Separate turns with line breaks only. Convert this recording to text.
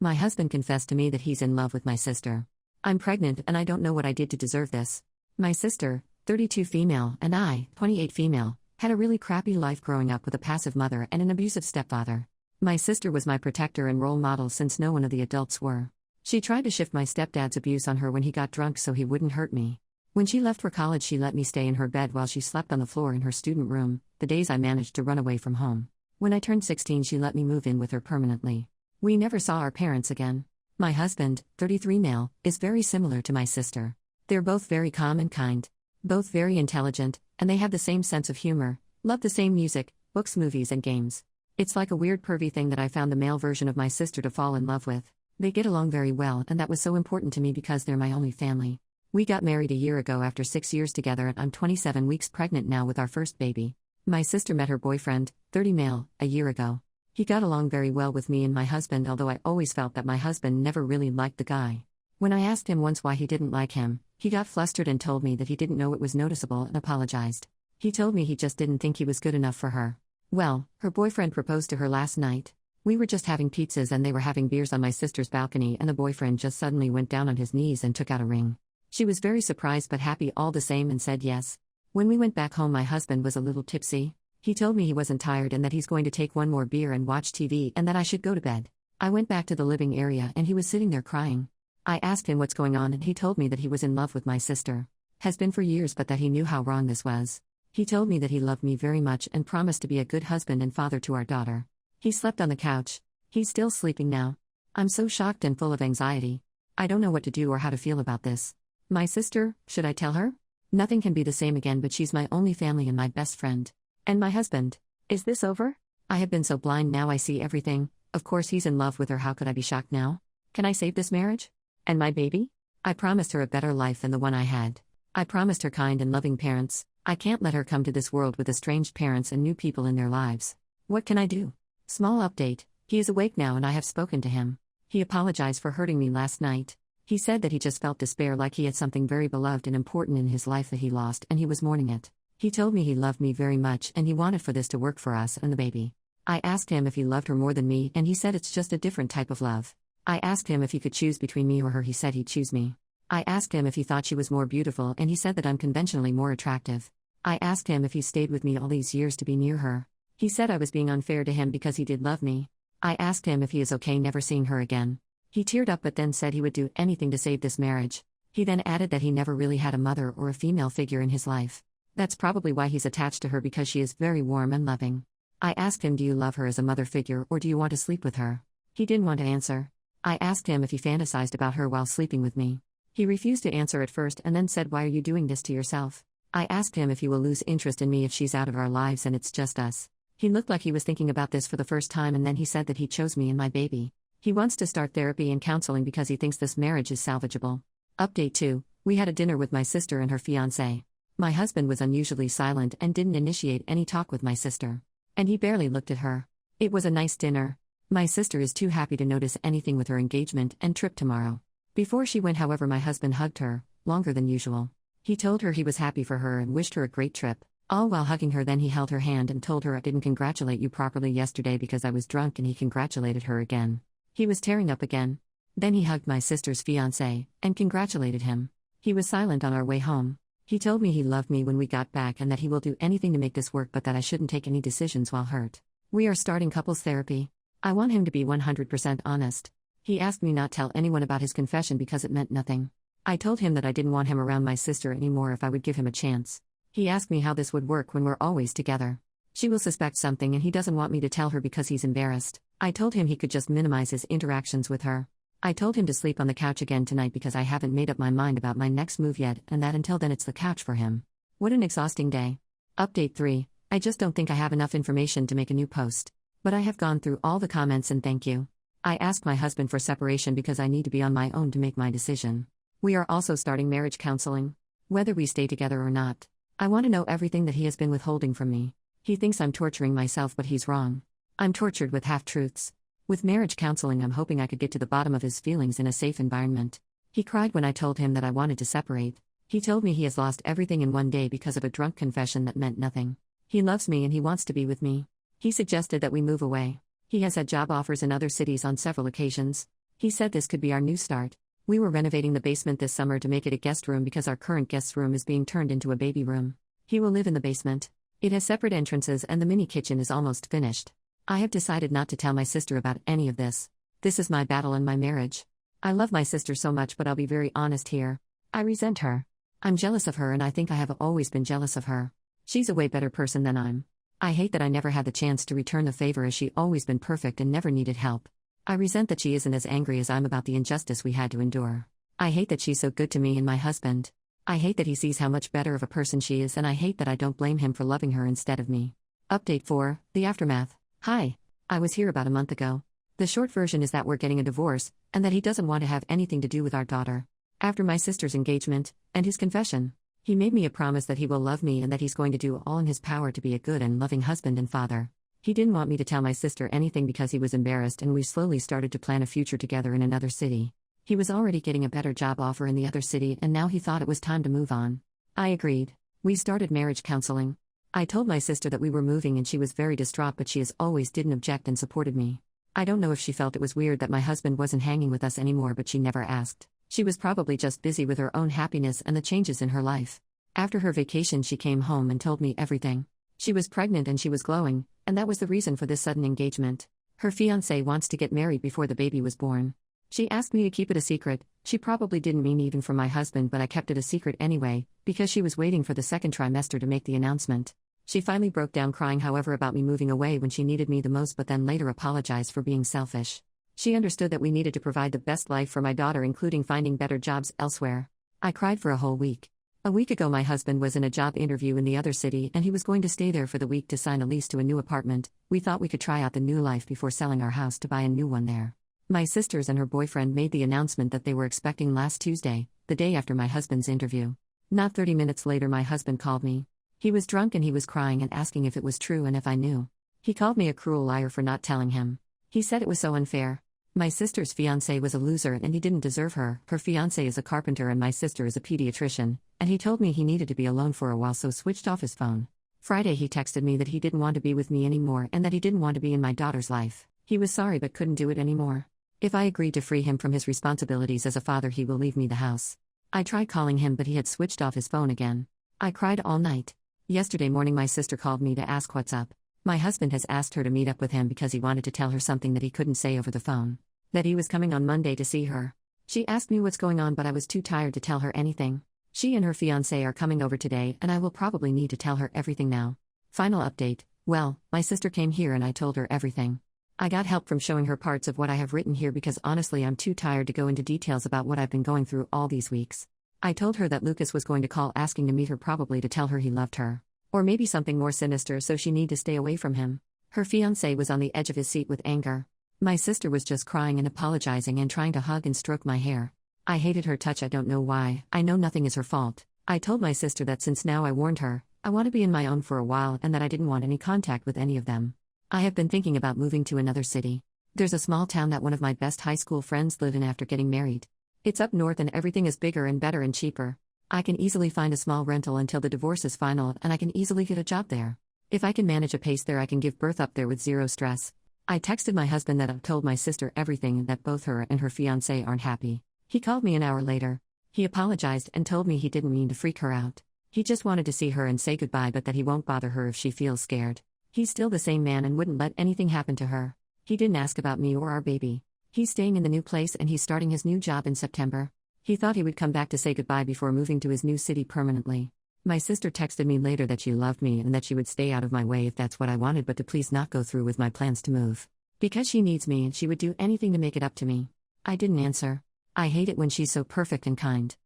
My husband confessed to me that he's in love with my sister. I'm pregnant and I don't know what I did to deserve this. My sister, 32 female, and I, 28 female, had a really crappy life growing up with a passive mother and an abusive stepfather. My sister was my protector and role model since no one of the adults were. She tried to shift my stepdad's abuse on her when he got drunk so he wouldn't hurt me. When she left for college, she let me stay in her bed while she slept on the floor in her student room, the days I managed to run away from home. When I turned 16, she let me move in with her permanently. We never saw our parents again. My husband, 33 male, is very similar to my sister. They're both very calm and kind. Both very intelligent, and they have the same sense of humor, love the same music, books, movies, and games. It's like a weird pervy thing that I found the male version of my sister to fall in love with. They get along very well, and that was so important to me because they're my only family. We got married a year ago after 6 years together, and I'm 27 weeks pregnant now with our first baby. My sister met her boyfriend, 30 male, a year ago. He got along very well with me and my husband, although I always felt that my husband never really liked the guy. When I asked him once why he didn't like him, he got flustered and told me that he didn't know it was noticeable and apologized. He told me he just didn't think he was good enough for her. Well, her boyfriend proposed to her last night. We were just having pizzas and they were having beers on my sister's balcony, and the boyfriend just suddenly went down on his knees and took out a ring. She was very surprised but happy all the same and said yes. When we went back home, my husband was a little tipsy. He told me he wasn't tired and that he's going to take one more beer and watch TV and that I should go to bed. I went back to the living area and he was sitting there crying. I asked him what's going on and he told me that he was in love with my sister. Has been for years, but that he knew how wrong this was. He told me that he loved me very much and promised to be a good husband and father to our daughter. He slept on the couch. He's still sleeping now. I'm so shocked and full of anxiety. I don't know what to do or how to feel about this. My sister, should I tell her? Nothing can be the same again, but she's my only family and my best friend. And my husband. Is this over? I have been so blind, now I see everything. Of course he's in love with her, how could I be shocked now? Can I save this marriage? And my baby? I promised her a better life than the one I had. I promised her kind and loving parents. I can't let her come to this world with estranged parents and new people in their lives. What can I do? Small update, he is awake now and I have spoken to him. He apologized for hurting me last night. He said that he just felt despair, like he had something very beloved and important in his life that he lost and he was mourning it. He told me he loved me very much and he wanted for this to work for us and the baby. I asked him if he loved her more than me and he said it's just a different type of love. I asked him if he could choose between me or her, he said he'd choose me. I asked him if he thought she was more beautiful and he said that I'm conventionally more attractive. I asked him if he stayed with me all these years to be near her. He said I was being unfair to him because he did love me. I asked him if he is okay never seeing her again. He teared up but then said he would do anything to save this marriage. He then added that he never really had a mother or a female figure in his life. That's probably why he's attached to her, because she is very warm and loving. I asked him, do you love her as a mother figure or do you want to sleep with her? He didn't want to answer. I asked him if he fantasized about her while sleeping with me. He refused to answer at first and then said, why are you doing this to yourself? I asked him if he will lose interest in me if she's out of our lives and it's just us. He looked like he was thinking about this for the first time and then he said that he chose me and my baby. He wants to start therapy and counseling because he thinks this marriage is salvageable. Update 2. We had a dinner with my sister and her fiancé. My husband was unusually silent and didn't initiate any talk with my sister. And he barely looked at her. It was a nice dinner. My sister is too happy to notice anything with her engagement and trip tomorrow. Before she went, however, my husband hugged her, longer than usual. He told her he was happy for her and wished her a great trip. All while hugging her, then he held her hand and told her I didn't congratulate you properly yesterday because I was drunk, and he congratulated her again. He was tearing up again. Then he hugged my sister's fiancé and congratulated him. He was silent on our way home. He told me he loved me when we got back and that he will do anything to make this work, but that I shouldn't take any decisions while hurt. We are starting couples therapy. I want him to be 100% honest. He asked me not tell anyone about his confession because it meant nothing. I told him that I didn't want him around my sister anymore if I would give him a chance. He asked me how this would work when we're always together. She will suspect something and he doesn't want me to tell her because he's embarrassed. I told him he could just minimize his interactions with her. I told him to sleep on the couch again tonight because I haven't made up my mind about my next move yet, and that until then it's the couch for him. What an exhausting day. Update 3. I just don't think I have enough information to make a new post. But I have gone through all the comments and thank you. I asked my husband for separation because I need to be on my own to make my decision. We are also starting marriage counseling. Whether we stay together or not. I want to know everything that he has been withholding from me. He thinks I'm torturing myself, but he's wrong. I'm tortured with half-truths. With marriage counseling, I'm hoping I could get to the bottom of his feelings in a safe environment. He cried when I told him that I wanted to separate. He told me he has lost everything in one day because of a drunk confession that meant nothing. He loves me and he wants to be with me. He suggested that we move away. He has had job offers in other cities on several occasions. He said this could be our new start. We were renovating the basement this summer to make it a guest room because our current guest room is being turned into a baby room. He will live in the basement. It has separate entrances and the mini kitchen is almost finished. I have decided not to tell my sister about any of this. This is my battle in my marriage. I love my sister so much, but I'll be very honest here. I resent her. I'm jealous of her, and I think I have always been jealous of her. She's a way better person than I'm. I hate that I never had the chance to return the favor, as she always been perfect and never needed help. I resent that she isn't as angry as I'm about the injustice we had to endure. I hate that she's so good to me and my husband. I hate that he sees how much better of a person she is, and I hate that I don't blame him for loving her instead of me. Update 4, The Aftermath. Hi. I was here about a month ago. The short version is that we're getting a divorce, and that he doesn't want to have anything to do with our daughter. After my sister's engagement, and his confession, he made me a promise that he will love me and that he's going to do all in his power to be a good and loving husband and father. He didn't want me to tell my sister anything because he was embarrassed, and we slowly started to plan a future together in another city. He was already getting a better job offer in the other city, and now he thought it was time to move on. I agreed. We started marriage counseling. I told my sister that we were moving, and she was very distraught, but she as always didn't object and supported me. I don't know if she felt it was weird that my husband wasn't hanging with us anymore, but she never asked. She was probably just busy with her own happiness and the changes in her life. After her vacation, she came home and told me everything. She was pregnant and she was glowing, and that was the reason for this sudden engagement. Her fiancé wants to get married before the baby was born. She asked me to keep it a secret. She probably didn't mean even for my husband, but I kept it a secret anyway, because she was waiting for the second trimester to make the announcement. She finally broke down crying, however, about me moving away when she needed me the most, but then later apologized for being selfish. She understood that we needed to provide the best life for my daughter, including finding better jobs elsewhere. I cried for a whole week. A week ago, my husband was in a job interview in the other city, and he was going to stay there for the week to sign a lease to a new apartment. We thought we could try out the new life before selling our house to buy a new one there. My sisters and her boyfriend made the announcement that they were expecting last Tuesday, the day after my husband's interview. Not 30 minutes later, my husband called me. He was drunk and he was crying and asking if it was true and if I knew. He called me a cruel liar for not telling him. He said it was so unfair. My sister's fiancé was a loser and he didn't deserve her. Her fiancé is a carpenter and my sister is a pediatrician, and he told me he needed to be alone for a while, so switched off his phone. Friday he texted me that he didn't want to be with me anymore and that he didn't want to be in my daughter's life. He was sorry but couldn't do it anymore. If I agreed to free him from his responsibilities as a father, he will leave me the house. I tried calling him, but he had switched off his phone again. I cried all night. Yesterday morning my sister called me to ask what's up. My husband has asked her to meet up with him because he wanted to tell her something that he couldn't say over the phone. That he was coming on Monday to see her. She asked me what's going on, but I was too tired to tell her anything. She and her fiancé are coming over today, and I will probably need to tell her everything now. Final update. Well, my sister came here and I told her everything. I got help from showing her parts of what I have written here because honestly I'm too tired to go into details about what I've been going through all these weeks. I told her that Lucas was going to call asking to meet her, probably to tell her he loved her. Or maybe something more sinister, so she need to stay away from him. Her fiancé was on the edge of his seat with anger. My sister was just crying and apologizing and trying to hug and stroke my hair. I hated her touch, I don't know why. I know nothing is her fault. I told my sister that since now I warned her, I want to be in my own for a while and that I didn't want any contact with any of them. I have been thinking about moving to another city. There's a small town that one of my best high school friends live in after getting married. It's up north and everything is bigger and better and cheaper. I can easily find a small rental until the divorce is final, and I can easily get a job there. If I can manage a pace there, I can give birth up there with zero stress. I texted my husband that I've told my sister everything and that both her and her fiancé aren't happy. He called me an hour later. He apologized and told me he didn't mean to freak her out. He just wanted to see her and say goodbye, but that he won't bother her if she feels scared. He's still the same man and wouldn't let anything happen to her. He didn't ask about me or our baby. He's staying in the new place and he's starting his new job in September. He thought he would come back to say goodbye before moving to his new city permanently. My sister texted me later that she loved me and that she would stay out of my way if that's what I wanted, but to please not go through with my plans to move. Because she needs me and she would do anything to make it up to me. I didn't answer. I hate it when she's so perfect and kind.